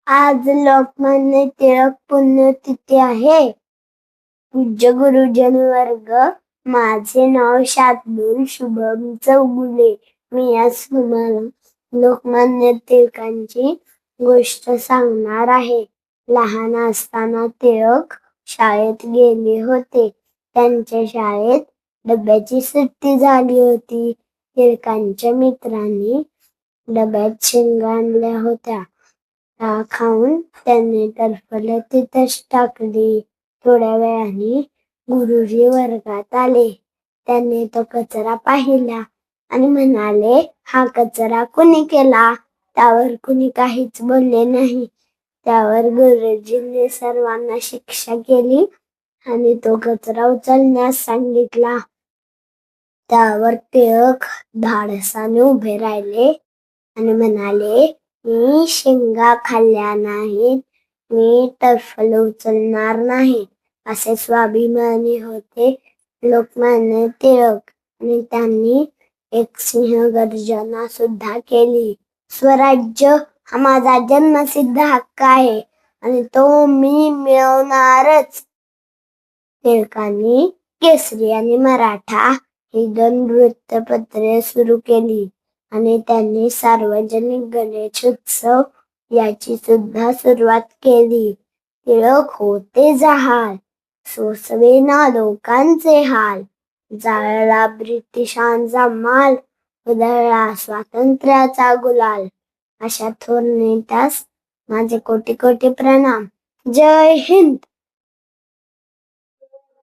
आज लोकमान्य टिळक पुण्यतिथी आहे. पूज्य गुरुजन वर्ग, माझे नाव शार्दूल शुभम चौगुले. मी आज तुम्हाला लोकमान्य टिळकांची गोष्ट सांगणार आहे. लहान असताना टिळक शाळेत गेले होते. त्यांच्या शाळेत डब्याची सुट्टी झाली होती. टिळकांच्या मित्रांनी डब्यात शेंगा आणल्या होत्या. खाऊन त्यांनी टरफलं तिथंच टाकली. थोड्या वेळाने गुरुजी वर्गात आले. त्यांनी तो कचरा पाहिला आणि म्हणाले, हा कचरा कुणी केला? त्यावर कुणी काहीच बोलले नाही. त्यावर गुरुजींनी सर्वांना शिक्षा केली आणि तो कचरा उचलण्यास सांगितला. त्यावर टिळक धाडसाने उभे राहिले आणि म्हणाले, मी शेंगा खाल्ल्या नाहीत, मी टरफल उचलणार नाही. असे स्वाभिमानी होते लोकमान्य टिळक. आणि त्यांनी एक सिंहगर्जना सुद्धा केली. स्वराज्य हा माझा जन्मसिद्ध हक्क आहे आणि तो मी मिळवणारच. टिळकांनी केसरी आणि मराठा ही 2 वृत्तपत्रे सुरू केली आणि त्यांनी सार्वजनिक गणेशोत्सव याची सुद्धा सुरुवात केली. टिळक होते जहाल, सोसवेना लोकांचे हाल. जाळला ब्रिटिशांचा माल, उधळला स्वातंत्र्याचा गुलाल. अशा थोर नेत्यास माझे कोटी कोटी प्रणाम. जय हिंद.